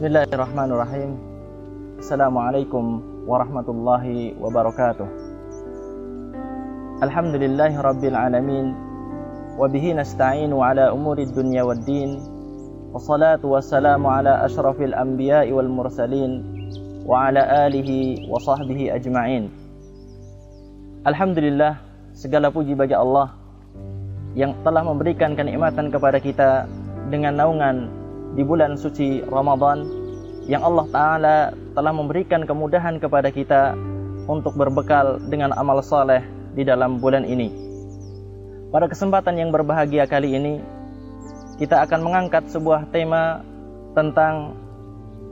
Bismillahirrahmanirrahim. Assalamualaikum warahmatullahi wabarakatuh. Alhamdulillahi rabbil alamin. Wabihi nasta'inu ala umurid dunya waddin. Wassalatu wassalamu ala ashrafil anbiya'i wal mursalin. Wa ala alihi wa sahbihi ajma'in. Alhamdulillah, segala puji bagi Allah yang telah memberikan kenikmatan kepada kita dengan naungan di bulan suci Ramadan, yang Allah Ta'ala telah memberikan kemudahan kepada kita untuk berbekal dengan amal saleh di dalam bulan ini. Pada kesempatan yang berbahagia kali ini, kita akan mengangkat sebuah tema tentang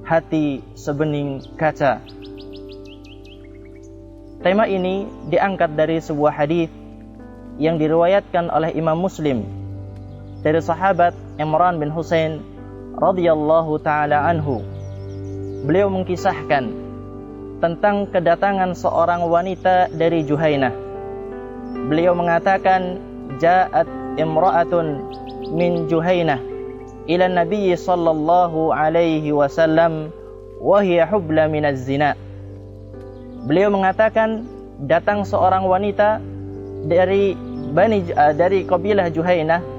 hati sebening kaca. Tema ini diangkat dari sebuah hadis yang diriwayatkan oleh Imam Muslim dari sahabat Imran bin Husain radhiyallahu ta'ala anhu. Beliau mengkisahkan tentang kedatangan seorang wanita dari Juhainah. Beliau mengatakan, ja'at imra'atun min Juhainah ila Nabi sallallahu alaihi wasallam wa hiya hubla minaz zina. Beliau mengatakan, datang seorang wanita dari kabilah Juhainah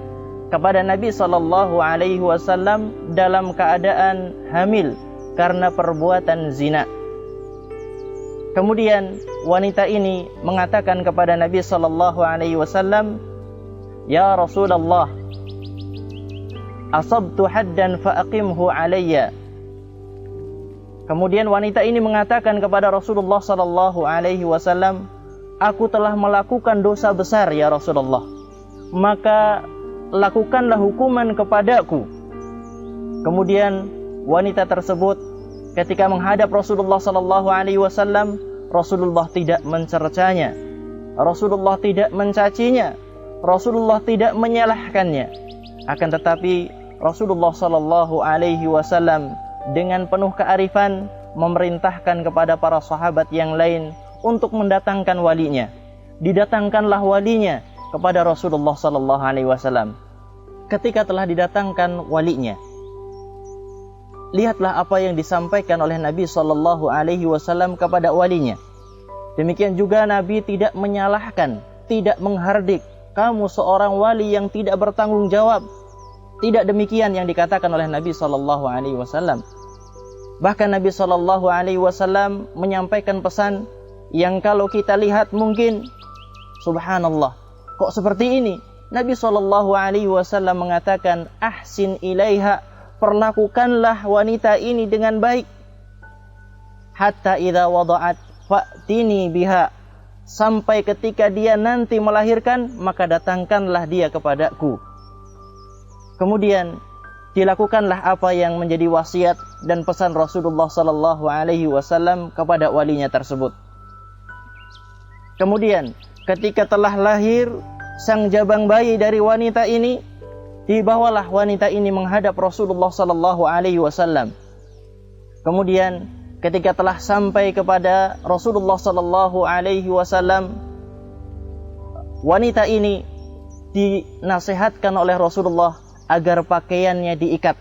kepada Nabi sallallahu alaihi wasallam dalam keadaan hamil karena perbuatan zina. Kemudian wanita ini mengatakan kepada Nabi sallallahu alaihi wasallam, "Ya Rasulullah, asabtu haddan fa aqimhu alayya." Kemudian wanita ini mengatakan kepada Rasulullah sallallahu alaihi wasallam, "Aku telah melakukan dosa besar ya Rasulullah. Maka lakukanlah hukuman kepadaku." Kemudian wanita tersebut ketika menghadap Rasulullah sallallahu alaihi wasallam, Rasulullah tidak mencercanya, Rasulullah tidak mencacinya, Rasulullah tidak menyalahkannya. Akan tetapi Rasulullah sallallahu alaihi wasallam dengan penuh kearifan memerintahkan kepada para sahabat yang lain untuk mendatangkan walinya. Didatangkanlah walinya kepada Rasulullah sallallahu alaihi wasallam. Ketika telah didatangkan walinya, lihatlah apa yang disampaikan oleh Nabi sallallahu alaihi wasallam kepada walinya. Demikian juga Nabi tidak menyalahkan, tidak menghardik, "Kamu seorang wali yang tidak bertanggung jawab." Tidak demikian yang dikatakan oleh Nabi sallallahu alaihi wasallam. Bahkan Nabi sallallahu alaihi wasallam menyampaikan pesan yang kalau kita lihat mungkin subhanallah, kok seperti ini? Nabi sallallahu alaihi wasallam mengatakan, "Ahsin ilaiha," perlakukanlah wanita ini dengan baik. "Hatta idza wada'at fa'tini biha," sampai ketika dia nanti melahirkan, maka datangkanlah dia kepadaku. Kemudian dilakukanlah apa yang menjadi wasiat dan pesan Rasulullah sallallahu alaihi wasallam kepada walinya tersebut. Kemudian ketika telah lahir sang jabang bayi dari wanita ini, dibawalah wanita ini menghadap Rasulullah sallallahu alaihi wasallam. Kemudian ketika telah sampai kepada Rasulullah sallallahu alaihi wasallam, wanita ini dinasihatkan oleh Rasulullah agar pakaiannya diikat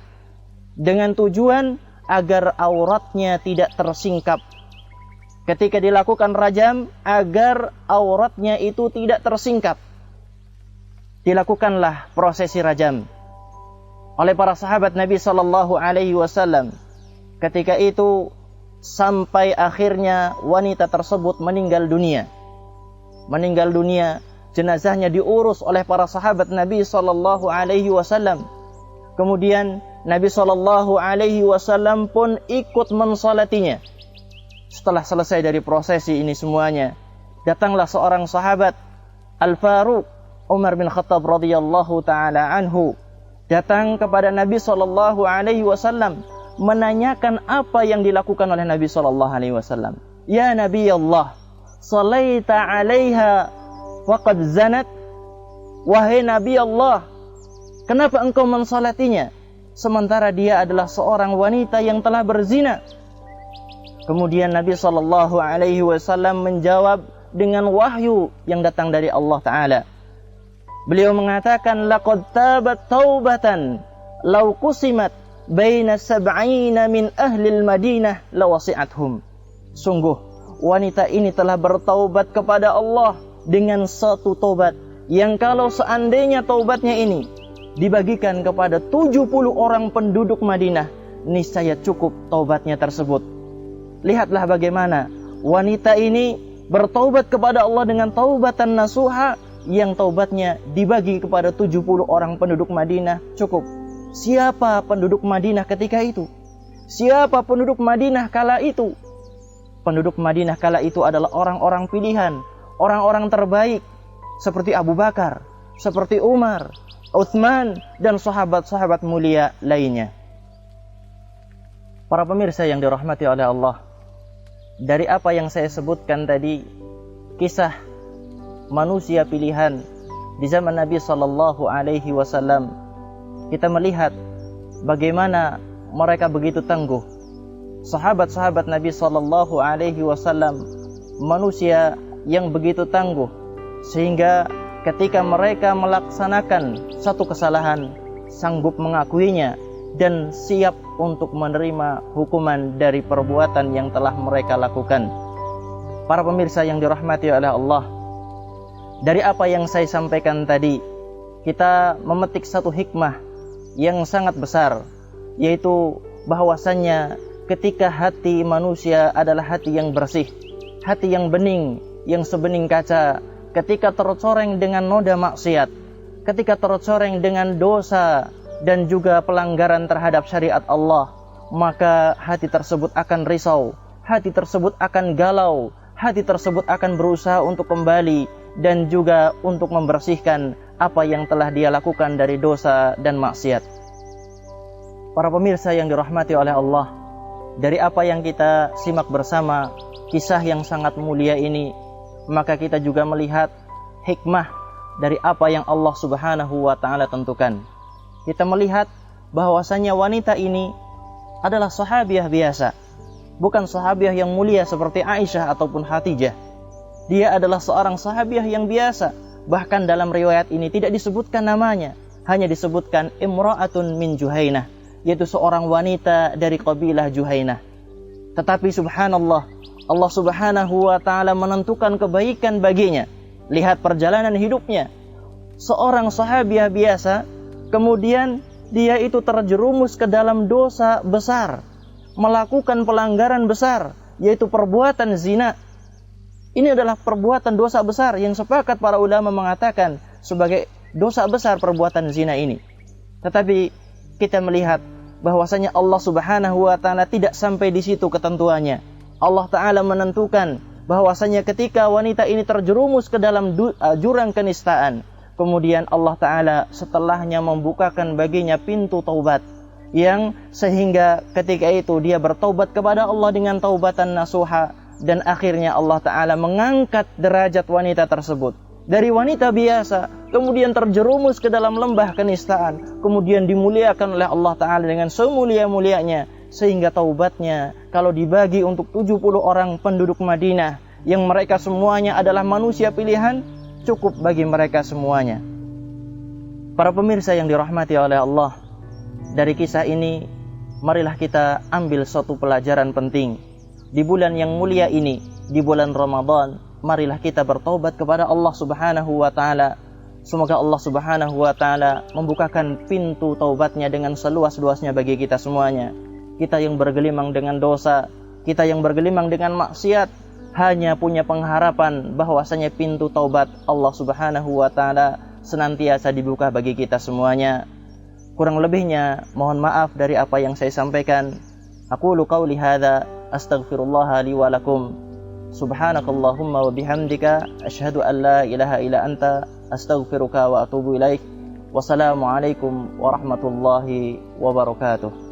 dengan tujuan agar auratnya tidak tersingkap. Ketika dilakukan rajam, agar auratnya itu tidak tersingkap, dilakukanlah prosesi rajam oleh para sahabat Nabi sallallahu alaihi wasallam. Ketika itu sampai akhirnya wanita tersebut meninggal dunia. Jenazahnya diurus oleh para sahabat Nabi sallallahu alaihi wasallam. Kemudian Nabi sallallahu alaihi wasallam pun ikut mensolatinya. Setelah selesai dari prosesi ini semuanya, datanglah seorang sahabat, Al-Faruq Umar bin Khattab radhiyallahu taala anhu, datang kepada Nabi sallallahu alaihi wasallam menanyakan apa yang dilakukan oleh Nabi sallallahu alaihi wasallam. "Ya Nabi Allah, salaita 'alaiha wa qad zanat." Wahai Nabi Allah, kenapa engkau mensalatinya sementara dia adalah seorang wanita yang telah berzina? Kemudian Nabi sallallahu alaihi wasallam menjawab dengan wahyu yang datang dari Allah Ta'ala. Beliau mengatakan, laqad tabat taubatan law qusimat baina sab'ina min ahlil Madinah lawasi'athum. Sungguh wanita ini telah bertaubat kepada Allah dengan satu taubat yang kalau seandainya taubatnya ini dibagikan kepada 70 orang penduduk Madinah, niscaya cukup taubatnya tersebut. Lihatlah bagaimana wanita ini bertaubat kepada Allah dengan taubatan nasuha yang taubatnya dibagi kepada 70 orang penduduk Madinah, cukup. Siapa penduduk Madinah ketika itu? Siapa penduduk Madinah kala itu? Penduduk Madinah kala itu adalah orang-orang pilihan, orang-orang terbaik, seperti Abu Bakar, seperti Umar, Utsman, dan sahabat-sahabat mulia lainnya. Para pemirsa yang dirahmati oleh Allah, dari apa yang saya sebutkan tadi, kisah manusia pilihan di zaman Nabi SAW, kita melihat bagaimana mereka begitu tangguh. Sahabat-sahabat Nabi SAW, manusia yang begitu tangguh, sehingga ketika mereka melaksanakan satu kesalahan, sanggup mengakuinya dan siap untuk menerima hukuman dari perbuatan yang telah mereka lakukan. Para pemirsa yang dirahmati oleh Allah, dari apa yang saya sampaikan tadi, kita memetik satu hikmah yang sangat besar, yaitu bahwasannya ketika hati manusia adalah hati yang bersih, hati yang bening, yang sebening kaca, ketika tercoreng dengan noda maksiat, ketika tercoreng dengan dosa dan juga pelanggaran terhadap syariat Allah, maka hati tersebut akan risau, hati tersebut akan galau, hati tersebut akan berusaha untuk kembali dan juga untuk membersihkan apa yang telah dia lakukan dari dosa dan maksiat. Para pemirsa yang dirahmati oleh Allah, dari apa yang kita simak bersama kisah yang sangat mulia ini, maka kita juga melihat hikmah dari apa yang Allah Subhanahu wa ta'ala tentukan. Kita melihat bahwasanya wanita ini adalah sahabiah biasa, bukan sahabiah yang mulia seperti Aisyah ataupun Khadijah. Dia adalah seorang sahabiah yang biasa. Bahkan dalam riwayat ini tidak disebutkan namanya, hanya disebutkan imra'atun min Juhainah, yaitu seorang wanita dari kabilah Juhainah. Tetapi subhanallah, Allah Subhanahu wa ta'ala menentukan kebaikan baginya. Lihat perjalanan hidupnya, seorang sahabiah biasa, kemudian dia itu terjerumus ke dalam dosa besar, melakukan pelanggaran besar, yaitu perbuatan zina. Ini adalah perbuatan dosa besar yang sepakat para ulama mengatakan sebagai dosa besar perbuatan zina ini. Tetapi kita melihat bahwasanya Allah Subhanahu wa ta'ala tidak sampai di situ ketentuannya. Allah Ta'ala menentukan bahwasanya ketika wanita ini terjerumus ke dalam jurang kenistaan, kemudian Allah Ta'ala setelahnya membukakan baginya pintu taubat, yang sehingga ketika itu dia bertaubat kepada Allah dengan taubatan nasuha, dan akhirnya Allah Ta'ala mengangkat derajat wanita tersebut dari wanita biasa, kemudian terjerumus ke dalam lembah kenistaan, kemudian dimuliakan oleh Allah Ta'ala dengan semulia-mulianya, sehingga taubatnya kalau dibagi untuk 70 orang penduduk Madinah yang mereka semuanya adalah manusia pilihan, cukup bagi mereka semuanya. Para pemirsa yang dirahmati oleh Allah, dari kisah ini marilah kita ambil suatu pelajaran penting. Di bulan yang mulia ini, di bulan Ramadan, marilah kita bertaubat kepada Allah Subhanahu wa ta'ala. Semoga Allah Subhanahu wa ta'ala membukakan pintu taubatnya dengan seluas-luasnya bagi kita semuanya. Kita yang bergelimang dengan dosa, kita yang bergelimang dengan maksiat, hanya punya pengharapan bahwasanya pintu taubat Allah Subhanahu wa ta'ala senantiasa dibuka bagi kita semuanya. Kurang lebihnya mohon maaf dari apa yang saya sampaikan. Aqulu qawli hadza astaghfirullah li wa lakum. Subhanakallahumma wa bihamdika asyhadu an la ilaha illa anta astaghfiruka wa atubu ilaik. Wassalamualaikum warahmatullahi wabarakatuh.